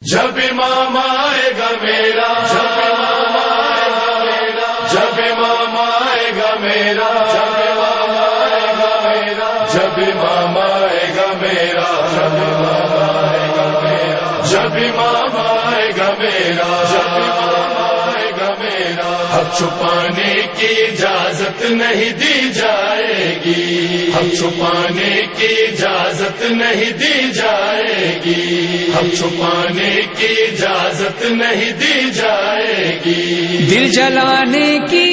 جب امام آئے گا میرا، جب امام آئے گا میرا، جب امام آئے گا میرا، جب امام آئے گا میرا، جب امام آئے گا میرا، جب امام آئے گا میرا، جب امام آئے گا میرا، جب امام آئے گا میرا، اب چھپانے کی اجازت نہیں دی جائے گی، اب چھپانے کی اجازت نہیں دی جائے گی، اب چھپانے کی اجازت نہیں دی جائے گی، دل جلانے کی،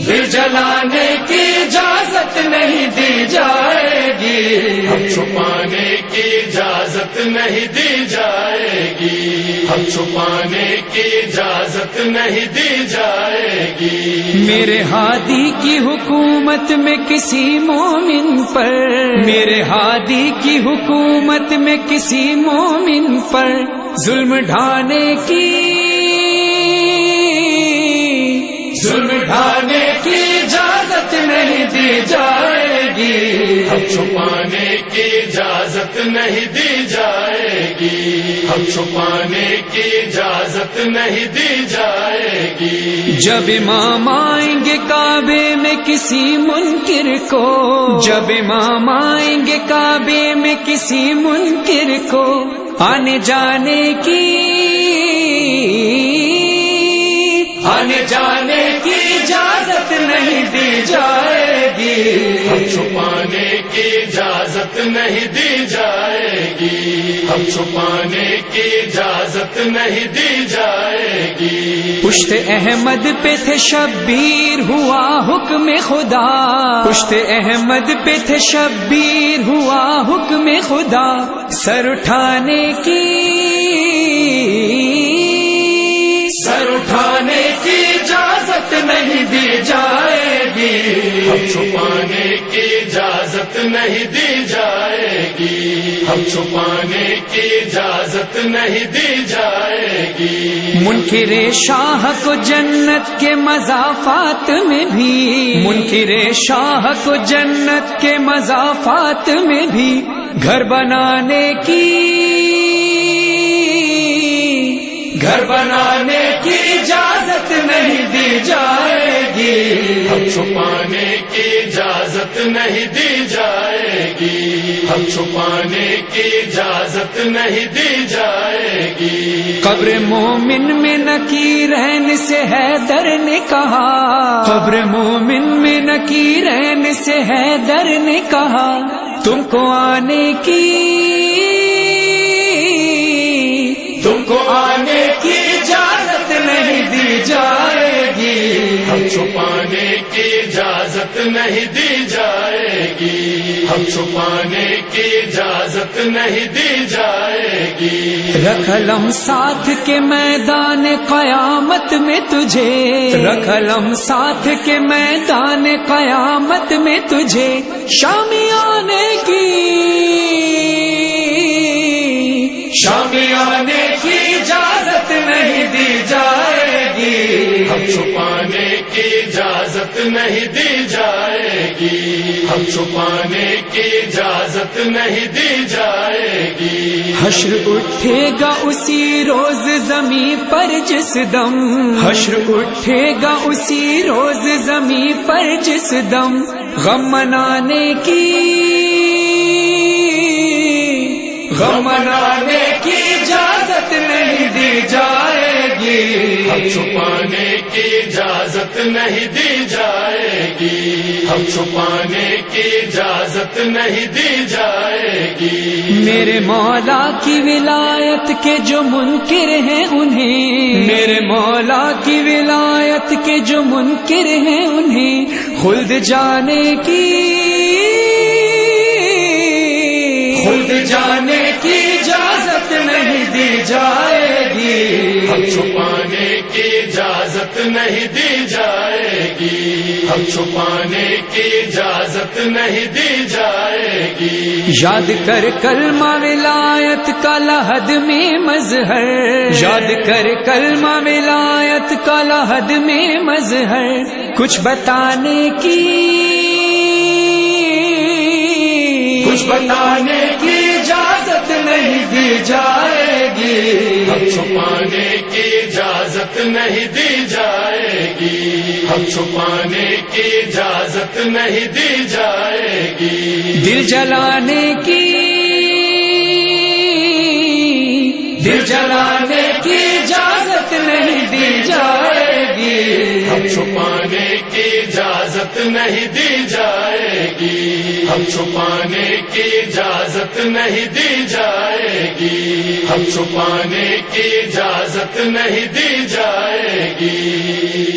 دل جلانے کی اجازت نہیں دی جائے گی، اب چھپانے کی اجازت نہیں دی جائے گی، اب چھپانے کی اجازت نہیں دی جائے گی، میرے ہادی کی حکومت میں کسی مومن پر، میرے ہادی کی حکومت میں کسی مومن پر ظلم ڈھانے کی، ظلم ڈھانے کی اجازت نہیں دی جائے گی، اب چھپانے کی اجازت نہیں دی جائے گی، اب چھپانے کی اجازت نہیں دی جائے گی، جب امام آئیں گے کعبے میں کسی منکر کو، جب امام آئیں گے کعبے میں کسی منکر کو آنے جانے کی، آنے جانے کی اجازت نہیں دی جائے گی، اب چھپانے کی اجازت نہیں دی جائے گی، اب چھپانے کی اجازت نہیں دی جائے گی، پشت احمد پہ تھے شبیر ہوا حکم خدا، پشت احمد پہ تھے شبیر ہوا حکم خدا، سر اٹھانے کی، سر اٹھانے کی اجازت نہیں دی جائے گی، اب چھپانے کی اجازت نہیں دی جائے گی، اب چھپانے کی اجازت نہیں دی جائے گی، منکر شاہ کو جنت کے مضافات میں بھی، منکر شاہ کو جنت کے مضافات میں بھی گھر بنانے کی، گھر بنانے کی اجازت نہیں دی جائے گی، اب چھپانے کی اجازت نہیں دی جائے گی، اب چھپانے کی اجازت نہیں دی جائے گی، قبر مومن میں نکیرین سے حیدر نے کہا، قبر مومن میں نکیرین سے حیدر نے کہا تم کو آنے کی، تم کو آنے کی اجازت نہیں دی جائے گی، اب چھپانے کی اجازت نہیں دی جائے گی، اب چھپانے کی اجازت نہیں دی جائے گی، رکھ لم ساتھ کے میدان قیامت میں تجھے، رکھ لم ساتھ کے میدان قیامت میں تجھے شامی آنے کی، شامی آنے کی اجازت نہیں دی جائے گی، اب چھپانے کی اجازت نہیں دی جائے گی، اب چھپانے کی اجازت نہیں دی جائے گی، حشر اٹھے گا اسی روز زمین پر جس دم، حشر اٹھے گا اسی روز زمین پر جس دم غم منانے کی، غم منانے کی اجازت نہیں دی جائے گی، اب چھپانے کی اجازت نہیں دی جائے گی، اب چھپانے کی اجازت نہیں دی جائے گی، میرے مولا کی ولایت کے جو منکر ہیں انہیں، میرے مولا کی ولایت کے جو منکر ہیں انہیں خلد جانے کی، خلد جانے کی اجازت نہیں دی جائے گی، اب چھپانے کی اجازت نہیں دی جائے گی، اب چھپانے کی اجازت نہیں دی جائے گی، یاد کر کلمہ ولایت کا لحد میں مظہر، یاد کر کلمہ ولایت کا لحد میں مظہر کچھ بتانے کی، کچھ بتانے کی اجازت نہیں دی جائے گی، ہم چھپانے کی اجازت نہیں دی جائے گی، ہم چھپانے کی اجازت نہیں دی جائے گی، دل جلانے کی اجازت نہیں دی جائے گی، ہم چھپانے کی اجازت نہیں دی جائے گی، ہم چھپانے کی اجازت نہیں دی جائے گی، ہم چھپانے کی اجازت نہیں دی جائے گی۔